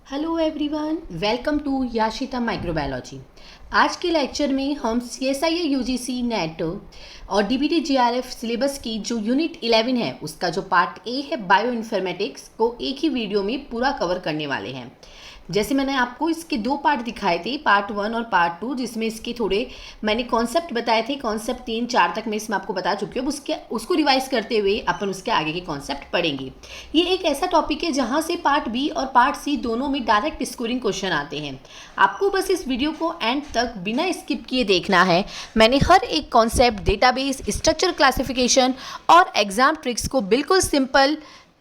Hello everyone, welcome to Yashita microbiology. आज के lecture में हम CSIR UGC नेट और DBT GRF सिलेबस की जो यूनिट 11 है उसका जो पार्ट ए है बायो इन्फॉर्मेटिक्स को एक ही वीडियो में पूरा कवर करने वाले हैं। जैसे मैंने आपको इसके दो पार्ट दिखाए थे, पार्ट 1 और पार्ट 2, जिसमें इसके थोड़े मैंने कॉन्सेप्ट बताए थे। कॉन्सेप्ट 3, 4 तक मैं इसमें आपको बता चुकी हूँ। उसको रिवाइज करते हुए अपन उसके आगे के कॉन्सेप्ट पढ़ेंगे। ये एक ऐसा टॉपिक है जहाँ से पार्ट बी और पार्ट सी दोनों में डायरेक्ट स्कोरिंग क्वेश्चन आते हैं। आपको बस इस वीडियो को एंड तक बिना स्किप किए देखना है। मैंने हर एक कॉन्सेप्ट, डेटाबेस, स्ट्रक्चर, क्लासिफिकेशन और एग्जाम ट्रिक्स को बिल्कुल सिंपल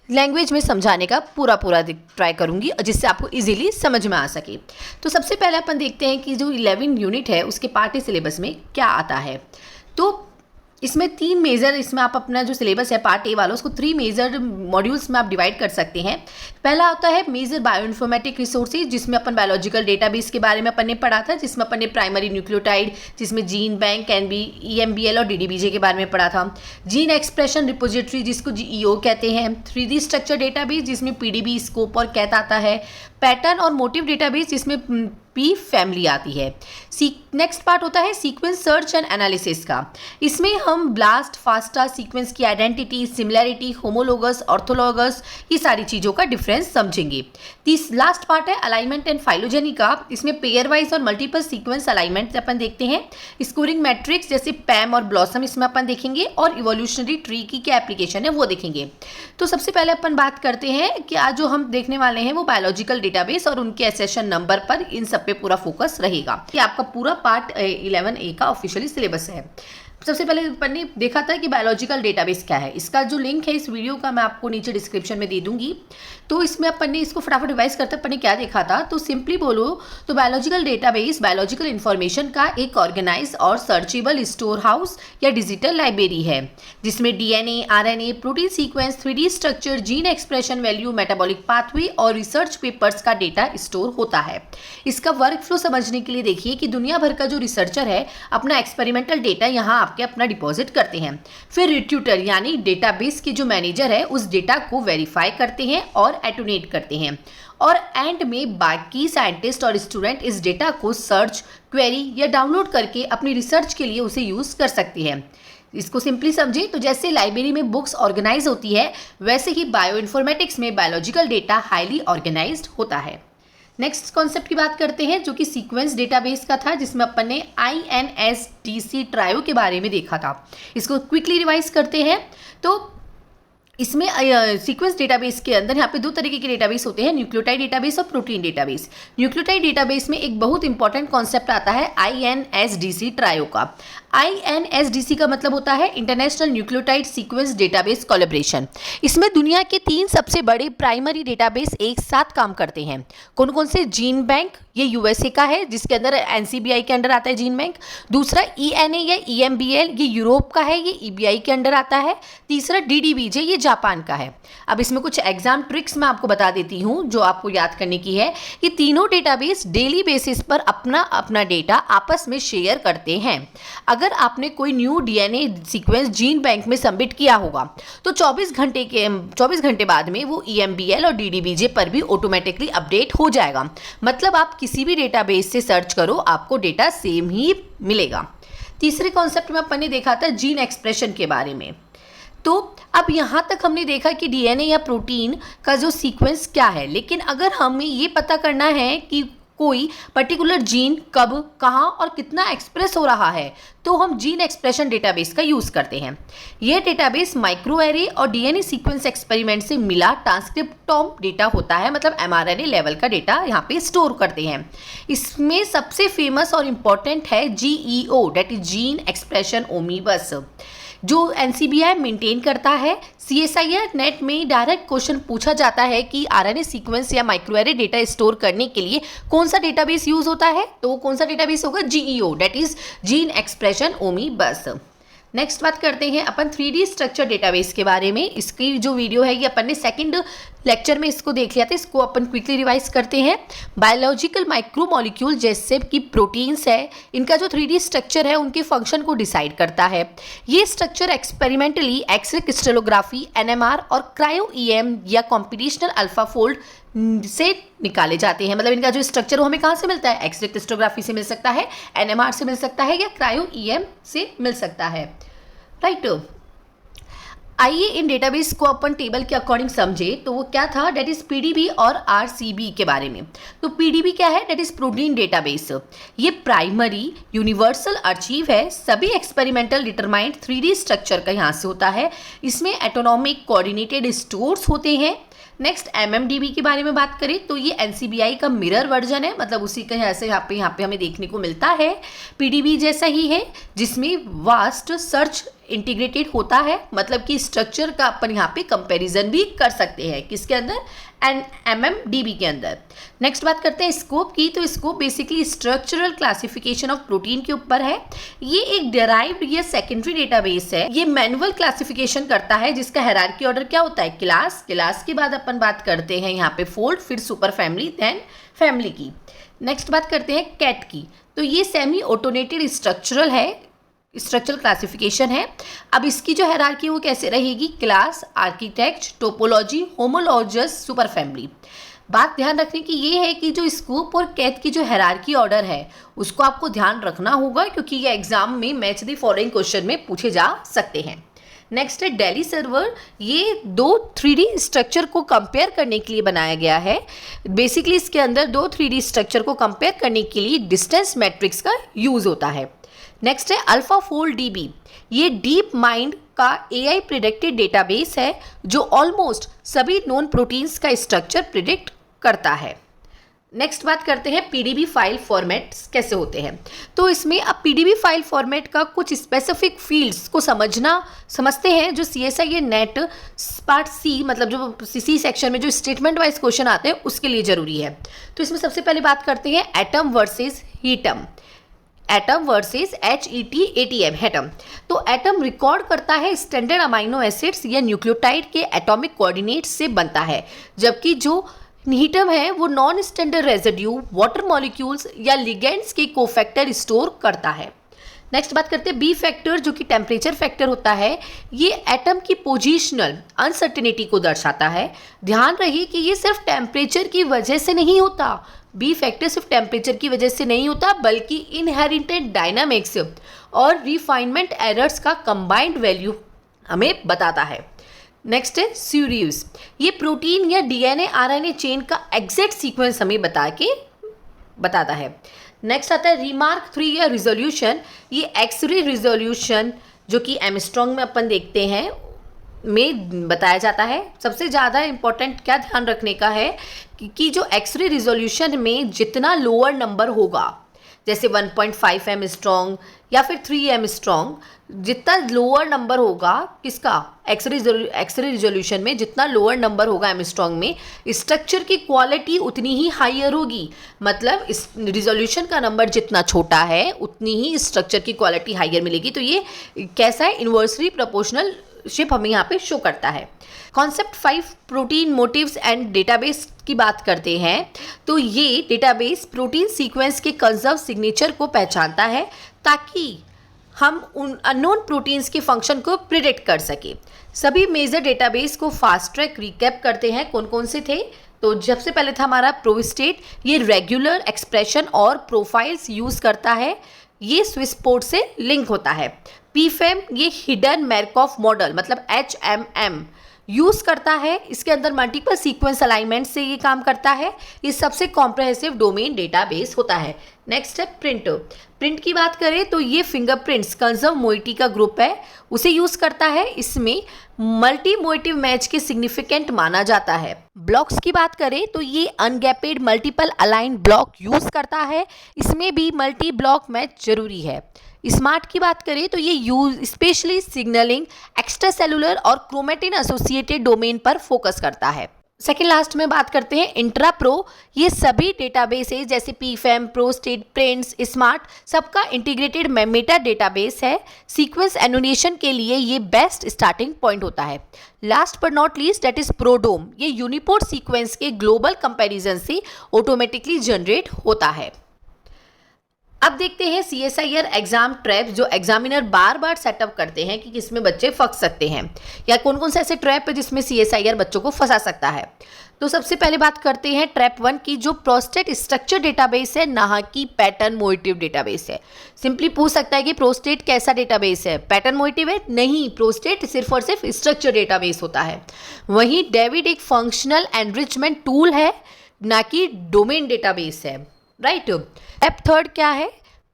लैंग्वेज में समझाने का पूरा ट्राई करूंगी, जिससे आपको इजीली समझ में आ सके। तो सबसे पहले अपन देखते हैं कि जो 11 यूनिट है उसके पार्ट ए सिलेबस में क्या आता है। तो इसमें 3 मेजर, इसमें आप अपना जो सिलेबस है पार्ट ए वाला उसको 3 मेजर मॉड्यूल्स में आप डिवाइड कर सकते हैं। पहला होता है मेजर बायोइन्फॉर्मेटिक रिसोर्सेज, जिसमें अपन बायोलॉजिकल डेटाबेस के बारे में अपन ने पढ़ा था, जिसमें अपन ने प्राइमरी न्यूक्लियोटाइड, जिसमें जीन बैंक, EMBL और DDBJ के बारे में पढ़ा था। जीन एक्सप्रेशन रिपोजिटरी, जिसको GEO कहते हैं। 3D स्ट्रक्चर डेटाबेस, जिसमें PDB, स्कोप और कैथ आता है। पैटर्न और मोटिव डेटाबेस, जिसमें P फैमिली आती है। नेक्स्ट पार्ट होता है सीक्वेंस सर्च एंड एनालिसिस का। इसमें हम ब्लास्ट, फास्टा, सीक्वेंस की आइडेंटिटी, सिमिलैरिटी, होमोलोगस, ऑर्थोलोगस, ये सारी चीज़ों का डिफरेंस समझेंगे। लास्ट पार्ट है अलाइनमेंट एंड फाइलोजेनी का। इसमें पेयर वाइज और मल्टीपल सीक्वेंस अलाइनमेंट अपन देखते हैं। स्कोरिंग मैट्रिक्स जैसे पैम और ब्लॉसम इसमें अपन देखेंगे, और इवोल्यूशनरी ट्री की क्या एप्लीकेशन है वो देखेंगे। तो सबसे पहले अपन बात करते हैं कि आज जो हम देखने वाले हैं वो बायोलॉजिकल डेटाबेस और उनके सेशन नंबर पर, इन सब पे पूरा फोकस रहेगा। कि आपका पूरा पार्ट 11A का ऑफिशियली सिलेबस है। सबसे पहले अपन ने देखा था कि बायोलॉजिकल डेटाबेस क्या है। इसका जो लिंक है इस वीडियो का मैं आपको नीचे डिस्क्रिप्शन में दे दूंगी। तो इसमें अपन ने इसको फटाफट रिवाइज करते अपन ने क्या देखा था। तो सिंपली बोलो तो बायोलॉजिकल डेटाबेस बायोलॉजिकल इन्फॉर्मेशन का एक ऑर्गेनाइज और सर्चेबल स्टोर हाउस या डिजिटल लाइब्रेरी है, जिसमें DNA, RNA, protein sequence, 3D structure, gene expression value, metabolic pathway और रिसर्च पेपर्स का डेटा स्टोर होता है। इसका वर्क फ्लो समझने के लिए देखिए कि दुनिया भर का जो रिसर्चर है अपना एक्सपेरिमेंटल डेटा यहाँ आपके अपना डिपॉजिट करते हैं। फिर रिट्यूटर यानी डेटाबेस के जो मैनेजर है उस डेटा को वेरीफाई करते हैं और एटोनेट करते हैं, और एंड में बाकी साइंटिस्ट और स्टूडेंट इस डेटा को सर्च, क्वेरी या डाउनलोड करके अपनी रिसर्च के लिए उसे यूज कर सकती हैं। इसको सिंपली समझे तो जैसे लाइब्रेरी में बुक्स ऑर्गेनाइज होती है, वैसे ही बायो इन्फॉर्मेटिक्स में बायोलॉजिकल डेटा हाईली ऑर्गेनाइज्ड होता है। नेक्स्ट कॉन्सेप्ट की बात करते हैं जो कि सीक्वेंस डेटाबेस का था, जिसमें अपन ने INSDC ट्रायो के बारे में देखा था। इसको क्विकली रिवाइज करते हैं। तो इसमें सीक्वेंस डेटाबेस के अंदर यहाँ पे 2 तरीके के डेटाबेस होते हैं, न्यूक्लियोटाइड डेटाबेस और प्रोटीन डेटाबेस। न्यूक्लियोटाइड डेटाबेस में एक बहुत इंपॉर्टेंट कॉन्सेप्ट आता है INSDC ट्रायो का। INSDC का मतलब होता है international nucleotide sequence database collaboration. इसमें दुनिया के 3 सबसे बड़े प्राइमरी डेटाबेस एक साथ काम करते हैं। कौन कौन से? जीन बैंक, ये USA का है जिसके अंदर NCBI के अंडर आता है जीन बैंक। दूसरा ENA या EMBL, ये यूरोप का है, ये EBI के अंडर आता है। तीसरा DDBJ, ये जापान का है। अब इसमें कुछ एग्जाम ट्रिक्स मैं आपको बता देती हूँ जो आपको याद करने की है। कि तीनों डेटाबेस डेली बेसिस पर अपना अपना डेटा आपस में शेयर करते हैं। अगर आपने कोई new DNA sequence gene bank में सबमिट किया होगा तो 24 घंटे बाद में वो EMBL और DDBJ पर भी ऑटोमेटिकली अपडेट हो जाएगा। मतलब आप किसी भी डेटाबेस से सर्च करो, आपको डेटा सेम ही मिलेगा। तीसरे कॉन्सेप्ट में अपन ने देखा था जीन एक्सप्रेशन के बारे में। तो अब यहाँ तक हमने देखा कि DNA या प्रोटीन का जो सीक्वेंस क्या है, लेकिन अगर हमें ये पता करना है कि कोई पर्टिकुलर जीन कब, कहाँ और कितना एक्सप्रेस हो रहा है, तो हम जीन एक्सप्रेशन डेटाबेस का यूज़ करते हैं। यह डेटाबेस माइक्रो एरे और DNA सीक्वेंस एक्सपेरिमेंट से मिला ट्रांसक्रिप्टोम डेटा होता है, मतलब mRNA लेवल का डेटा यहाँ पे स्टोर करते हैं। इसमें सबसे फेमस और इम्पॉर्टेंट है GEO, that is gene expression omnibus, जो NCBI मेंटेन करता है। CSIR नेट में डायरेक्ट क्वेश्चन पूछा जाता है कि RNA सीक्वेंस या माइक्रोएरे डेटा स्टोर करने के लिए कौन सा डेटाबेस यूज होता है, तो कौन सा डेटाबेस होगा? GEO, that is gene expression omnibus. Next बात करते हैं अपन 3D स्ट्रक्चर डेटाबेस के बारे में। इसकी जो वीडियो है ये अपन ने सेकंड लेक्चर में इसको देख लिया था, इसको अपन क्विकली रिवाइज करते हैं। बायोलॉजिकल माइक्रोमोलिक्यूल जैसे कि प्रोटीन्स है, इनका जो 3D स्ट्रक्चर है उनके फंक्शन को डिसाइड करता है। ये structure experimentally X ray crystallography, NMR और क्रायो EM या कॉम्पिटिशनल अल्फाफोल्ड से निकाले जाते हैं। मतलब इनका जो स्ट्रक्चर वो हमें कहाँ से मिलता है? एक्सरे क्रिस्टलोग्राफी से मिल सकता है, NMR से मिल सकता है या क्रायो EM से मिल सकता है, राइट। आइए इन डेटाबेस को अपन टेबल के अकॉर्डिंग समझे। तो वो क्या था? डेट इज PDB और RCB के बारे में। तो PDB क्या है? That is protein database. ये प्राइमरी यूनिवर्सल आर्चीव है, सभी एक्सपेरिमेंटल डिटरमाइंड 3D स्ट्रक्चर का यहाँ से होता है। इसमें एटोनॉमिक कोऑर्डिनेटेड स्टोर्स होते हैं। नेक्स्ट MMDB के बारे में बात करें तो ये NCBI का मिरर वर्जन है, मतलब उसी का ऐसे यहाँ पे हमें देखने को मिलता है। PDB जैसा ही है, जिसमें वास्ट सर्च इंटीग्रेटेड होता है, मतलब कि स्ट्रक्चर का अपन यहाँ पे कंपैरिजन भी कर सकते हैं। किसके अंदर? MMDB के अंदर। नेक्स्ट बात करते हैं स्कोप की। तो scope basically structural classification of protein के ऊपर है। ये एक डेराइव्ड या सेकेंडरी डेटाबेस है। ये मैनुअल क्लासिफिकेशन करता है, जिसका हायरार्की ऑर्डर क्या होता है? क्लास के बाद अपन बात करते हैं यहाँ पे फोल्ड, फिर सुपर फैमिली, देन फैमिली की। नेक्स्ट बात करते हैं कैट की। तो ये सेमी ऑटोनेटेड स्ट्रक्चरल क्लासिफिकेशन है। अब इसकी जो हायरार्की वो कैसे रहेगी? Class, architect, topology, homologous, super family. बात ध्यान रखने की ये है कि जो स्कोप और कैट की जो हायरार्की ऑर्डर है उसको आपको ध्यान रखना होगा, क्योंकि ये एग्जाम में मैच द फॉलोइंग क्वेश्चन में पूछे जा सकते हैं। नेक्स्ट है डेली सर्वर। ये दो 3D स्ट्रक्चर को कंपेयर करने के लिए बनाया गया है। बेसिकली इसके अंदर दो 3D स्ट्रक्चर को कंपेयर करने के लिए डिस्टेंस मैट्रिक्स का यूज होता है। नेक्स्ट है अल्फाफोल्ड DB। ये डीप माइंड का AI प्रिडिक्टेड डेटाबेस है, जो ऑलमोस्ट सभी नॉन प्रोटीन्स का स्ट्रक्चर प्रिडिक्ट करता है। नेक्स्ट बात करते हैं PDB फाइल फॉर्मेट्स कैसे होते हैं। तो इसमें अब PDB फाइल फॉर्मेट का कुछ स्पेसिफिक फील्ड्स को समझते हैं, जो CSIR नेट पार्ट C, मतलब जो C सेक्शन में जो स्टेटमेंट वाइज क्वेश्चन आते हैं उसके लिए जरूरी है। तो इसमें सबसे पहले बात करते हैं atom versus HETATM. Atom versus HETATM, HETATM. तो एटम रिकॉर्ड करता है स्टैंडर्ड अमाइनो एसिड्स या न्यूक्लियोटाइड के एटॉमिक कोऑर्डिनेट्स से बनता है, जबकि जो हीटम है वो non standard residue, water molecules या लिगेंड्स के कोफैक्टर स्टोर करता है। नेक्स्ट बात करते हैं बी फैक्टर, जो कि टेम्परेचर फैक्टर होता है। ये एटम की पोजिशनल अनसर्टेनिटी को दर्शाता है। ध्यान रहे कि ये सिर्फ टेम्परेचर की वजह से नहीं होता, बी फैक्टर सिर्फ टेम्परेचर की वजह से नहीं होता, बल्कि इनहेरिटेड डायनामिक्स और रिफाइनमेंट एरर्स का कंबाइंड वैल्यू हमें बताता है। नेक्स्ट है सीरीज। ये प्रोटीन या DNA RNA चेन का एग्जैक्ट सीक्वेंस हमें बताता है। नेक्स्ट आता है रिमार्क 3 या रिजोल्यूशन। ये एक्सरे रिजोल्यूशन जो कि एमस्ट्रॉन्ग में अपन देखते हैं में बताया जाता है। सबसे ज़्यादा इम्पोर्टेंट क्या ध्यान रखने का है कि जो एक्सरे रिजोल्यूशन में जितना लोअर नंबर होगा, जैसे 1.5 एमस्ट्रॉन्ग या फिर 3 एमस्ट्रॉन्ग, जितना लोअर नंबर होगा किसका, एक्सरे रिजोल्यूशन में जितना लोअर नंबर होगा एमस्ट्रॉन्ग में, स्ट्रक्चर की क्वालिटी उतनी ही हायर होगी। मतलब इस रिजोल्यूशन का नंबर जितना छोटा है उतनी ही स्ट्रक्चर की क्वालिटी हायर मिलेगी। तो ये कैसा है, इन्वर्सली प्रोपोर्शनल शिप हमें यहाँ पे शो करता है। Concept 5 protein motifs and database की बात करते हैं। तो ये डेटाबेस प्रोटीन सीक्वेंस के कंजर्व सिग्नेचर को पहचानता है, ताकि हम उन अननोन प्रोटीन्स के फंक्शन को प्रिडिक्ट कर सके। सभी मेजर डेटाबेस को फास्ट ट्रैक रिकैप करते हैं। कौन कौन से थे? तो सबसे पहले था हमारा प्रोस्टेट। ये रेगुलर एक्सप्रेशन और प्रोफाइल्स यूज़ करता है, ये स्विसपोर्ट से लिंक होता है। PFAM ये हिडन मैर्कॉफ मॉडल मतलब HMM यूज़ करता है, इसके अंदर मल्टीपल सीक्वेंस अलाइनमेंट से ये काम करता है। ये सबसे कॉम्प्रहेंसिव डोमेन डेटाबेस होता है। नेक्स्ट है प्रिंट की बात करें तो ये फिंगरप्रिंट्स कंजर्व मोइटी का ग्रुप है, उसे यूज़ करता है। इसमें मल्टी मोइटिव मैच के सिग्निफिकेंट माना जाता है। ब्लॉक्स की बात करें तो ये अनगैपेड मल्टीपल अलाइन ब्लॉक यूज़ करता है, इसमें भी मल्टी ब्लॉक मैच जरूरी है। स्मार्ट की बात करें तो ये use specially signalling, extra cellular और क्रोमेटिन एसोसिएटेड डोमेन पर फोकस करता है। सेकेंड लास्ट में बात करते हैं इंट्रा प्रो। ये सभी डेटाबेस है जैसे पीफेम, प्रोस्टेट, प्रिंट्स, स्मार्ट, सबका इंटीग्रेटेड मेटा डेटाबेस है। सीक्वेंस एनोटेशन के लिए ये बेस्ट स्टार्टिंग पॉइंट होता है। Last but not least that is ProDom. ये यूनिपोर्ट सीक्वेंस के ग्लोबल कंपैरिजन से ऑटोमेटिकली जनरेट होता है। अब देखते हैं CSIR एग्जाम ट्रैप जो एग्जामिनर बार बार सेटअप करते हैं कि किसमें बच्चे फंस सकते हैं, या कौन कौन से ऐसे ट्रैप है जिसमें CSIR बच्चों को फंसा सकता है। तो सबसे पहले बात करते हैं ट्रैप 1 की, जो प्रोस्टेट स्ट्रक्चर डेटाबेस है, ना कि पैटर्न मोटिव डेटाबेस है। सिंपली पूछ सकता है कि प्रोस्टेट कैसा डेटाबेस है, पैटर्न मोटिव है? नहीं, प्रोस्टेट सिर्फ और सिर्फ स्ट्रक्चर डेटाबेस होता है। वहीं डेविड एक फंक्शनल एनरिचमेंट टूल है, ना कि डोमेन डेटाबेस है, राइट। स्टेप थर्ड क्या है?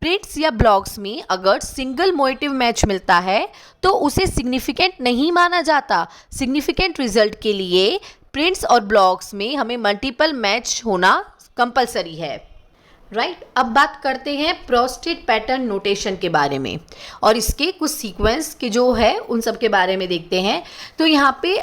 प्रिंट्स या ब्लॉक्स में अगर सिंगल मोटिव मैच मिलता है तो उसे सिग्निफिकेंट नहीं माना जाता। सिग्निफिकेंट रिजल्ट के लिए प्रिंट्स और ब्लॉक्स में हमें मल्टीपल मैच होना कंपलसरी है, राइट। अब बात करते हैं प्रोस्टेट पैटर्न नोटेशन के बारे में और इसके कुछ सीक्वेंस के जो है उन सब के बारे में देखते हैं। तो यहाँ पे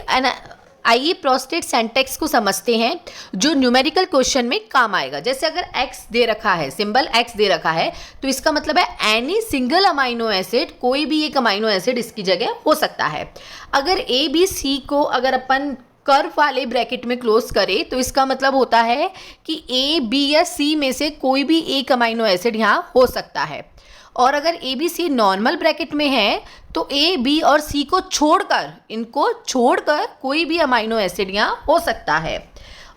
आइए प्रोस्टेट सिंटैक्स को समझते हैं जो न्यूमेरिकल क्वेश्चन में काम आएगा। जैसे अगर x दे रखा है, सिंबल x दे रखा है, तो इसका मतलब है एनी सिंगल अमाइनो एसिड, कोई भी एक अमाइनो एसिड इसकी जगह हो सकता है। अगर ABC को अगर अपन कर्व वाले ब्रैकेट में क्लोज करें तो इसका मतलब होता है कि A, B या C में से कोई भी एक अमाइनो एसिड यहाँ हो सकता है। और अगर ABC नॉर्मल ब्रैकेट में है तो A, B और C को छोड़कर, इनको छोड़कर कोई भी अमाइनो एसिड यहाँ हो सकता है।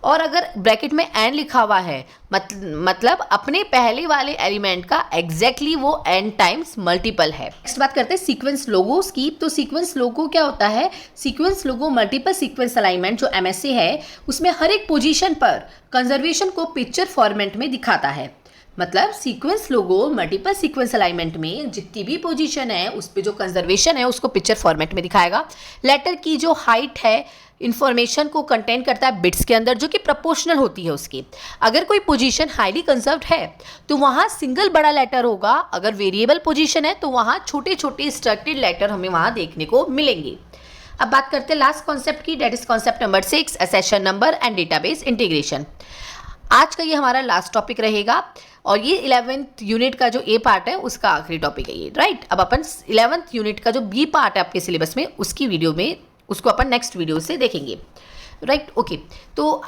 और अगर ब्रैकेट में n लिखा हुआ है मतलब अपने पहले वाले एलिमेंट का एग्जैक्टली वो n टाइम्स मल्टीपल है। नेक्स्ट बात करते हैं सीक्वेंस लोगोस की। तो सीक्वेंस लोगो क्या होता है? सीक्वेंस लोगो मल्टीपल सीक्वेंस अलाइनमेंट जो MSA है उसमें हर एक पोजीशन पर कंजर्वेशन को पिक्चर फॉर्मेट में दिखाता है। मतलब सीक्वेंस लोगो मल्टीपल सीक्वेंस अलाइनमेंट में जितनी भी पोजीशन है उस पे जो कंजर्वेशन है उसको पिक्चर फॉर्मेट में दिखाएगा। लेटर की जो हाइट है इंफॉर्मेशन को कंटेन करता है बिट्स के अंदर, जो कि प्रोपोर्शनल होती है उसकी। अगर कोई पोजीशन हाईली कंजर्व्ड है तो वहाँ सिंगल बड़ा लेटर होगा, अगर वेरिएबल पोजीशन है तो वहाँ छोटे छोटे स्ट्रक्चर्ड लेटर हमें वहाँ देखने को मिलेंगे। अब बात करते हैं लास्ट कॉन्सेप्ट की, that is concept number 6, accession number and database integration. आज का ये हमारा लास्ट टॉपिक रहेगा और ये 11th यूनिट का जो ए पार्ट है उसका आखिरी टॉपिक है ये, राइट। अब अपन 11th यूनिट का जो बी पार्ट है आपके सिलेबस में उसकी वीडियो में उसको अपन नेक्स्ट वीडियो से देखेंगे, राइट, ओके। तो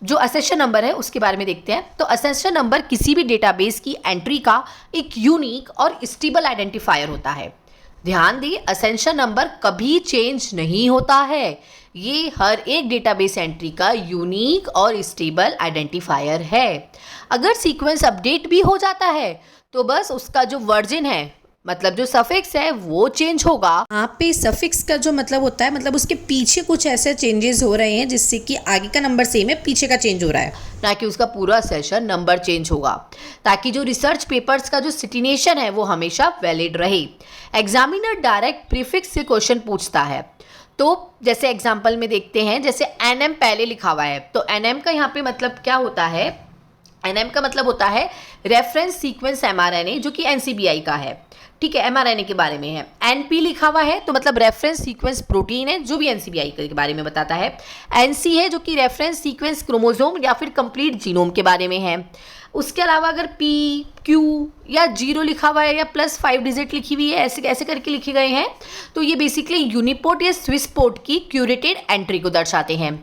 जो असेशन नंबर है उसके बारे में देखते हैं। तो असेशन नंबर किसी भी डेटाबेस की एंट्री का एक यूनिक और स्टेबल आइडेंटिफायर होता है। ध्यान दें, असेशन नंबर कभी चेंज नहीं होता है, ये हर एक डेटाबेस एंट्री का यूनिक और स्टेबल आइडेंटिफायर है। अगर सीक्वेंस अपडेट भी हो जाता है तो बस उसका जो वर्जन है मतलब जो सफिक्स है वो चेंज होगा। यहाँ पे सफिक्स का जो मतलब होता है मतलब उसके पीछे कुछ ऐसे चेंजेस हो रहे हैं जिससे कि आगे का नंबर सेम है, पीछे का चेंज हो रहा है, ना कि उसका पूरा सेशन नंबर चेंज होगा, ताकि जो रिसर्च पेपर्स का जो सिटिनेशन है वो हमेशा वैलिड रहे। एग्जामिनर डायरेक्ट प्रीफिक्स से क्वेश्चन पूछता है। तो जैसे एग्जाम्पल में देखते हैं, जैसे NM पहले लिखा हुआ है तो NM का यहाँ पे मतलब क्या होता है? NM का मतलब होता है रेफरेंस सीक्वेंस mRNA, जो कि NCBI का है, ठीक है, mRNA के बारे में है। NP लिखा हुआ है तो मतलब रेफरेंस सीक्वेंस प्रोटीन है जो भी NCBI के बारे में बताता है। NC है जो कि रेफरेंस सीक्वेंस क्रोमोसोम या फिर कंप्लीट जीनोम के बारे में है। उसके अलावा अगर P, Q या 0 लिखा हुआ है या +5 डिजिट लिखी हुई है, ऐसे ऐसे करके लिखे गए हैं तो ये बेसिकली यूनिपोर्ट या स्विस पोर्ट की क्यूरेटेड एंट्री को दर्शाते हैं।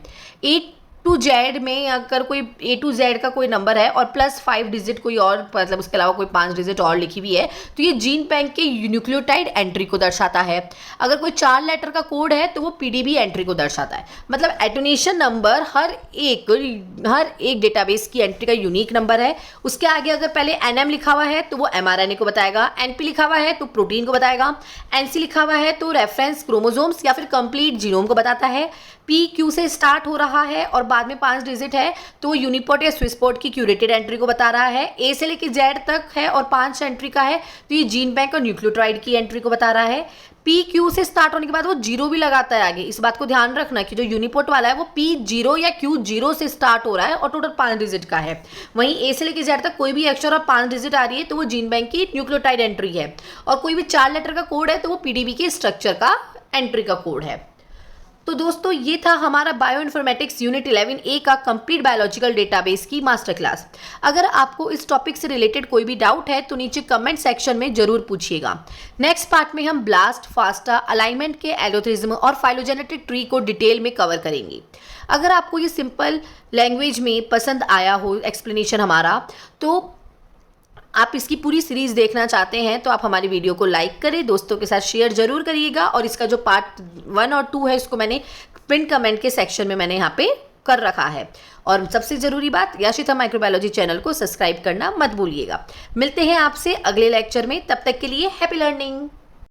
A to Z में अगर कोई A to Z का कोई नंबर है और +5 डिजिट कोई और मतलब उसके अलावा कोई 5 डिजिट और लिखी हुई है तो ये जीन बैंक के न्यूक्लियोटाइड एंट्री को दर्शाता है। अगर कोई 4 लेटर का कोड है तो वो PDB एंट्री को दर्शाता है। मतलब एटोनेशन नंबर हर एक डेटाबेस की एंट्री का यूनिक नंबर है। उसके आगे अगर पहले NM लिखा हुआ है तो वो mRNA को बताएगा, NP लिखा हुआ है तो प्रोटीन को बताएगा, NC लिखा हुआ है तो रेफरेंस क्रोमोसोम्स या फिर कंप्लीट जीनोम को बताता है, PQ से स्टार्ट हो रहा है और बाद में 5 डिजिट है तो यूनिपोर्ट या स्विसपोर्ट की क्यूरेटेड एंट्री को बता रहा है। A से लेकर Z तक है और 5 एंट्री का है तो ये जीन बैंक और न्यूक्लियोटाइड की एंट्री को बता रहा है। PQ से स्टार्ट होने के बाद वो 0 भी लगाता है आगे। इस बात को ध्यान रखना कि जो यूनिपोर्ट वाला है वो P0 या Q0 से स्टार्ट हो रहा है और टोटल 5 डिजिट का है। वहीं A से लेकर Z तक कोई भी अक्षर और 5 डिजिट आ रही है तो वो जीन बैंक की न्यूक्लियोटाइड एंट्री है और कोई भी 4 लेटर का कोड है तो वो PDB के स्ट्रक्चर का एंट्री का कोड है। तो दोस्तों ये था हमारा बायो इन्फॉर्मेटिक्स यूनिट 11A का कंप्लीट बायोलॉजिकल डेटाबेस की मास्टर क्लास। अगर आपको इस टॉपिक से रिलेटेड कोई भी डाउट है तो नीचे कमेंट सेक्शन में जरूर पूछिएगा। नेक्स्ट पार्ट में हम ब्लास्ट, फास्टा, अलाइनमेंट के एलोथ्रिज्म और फाइलोजेनेटिक ट्री को डिटेल में कवर करेंगे। अगर आपको ये सिंपल लैंग्वेज में पसंद आया हो एक्सप्लेनेशन हमारा, तो आप इसकी पूरी सीरीज देखना चाहते हैं तो आप हमारी वीडियो को लाइक करें, दोस्तों के साथ शेयर जरूर करिएगा। और इसका जो पार्ट 1 और 2 है इसको मैंने पिन कमेंट के सेक्शन में मैंने यहाँ पे कर रखा है। और सबसे ज़रूरी बात, याशिता माइक्रोबायोलॉजी चैनल को सब्सक्राइब करना मत भूलिएगा। मिलते हैं आपसे अगले लेक्चर में, तब तक के लिए हैप्पी लर्निंग।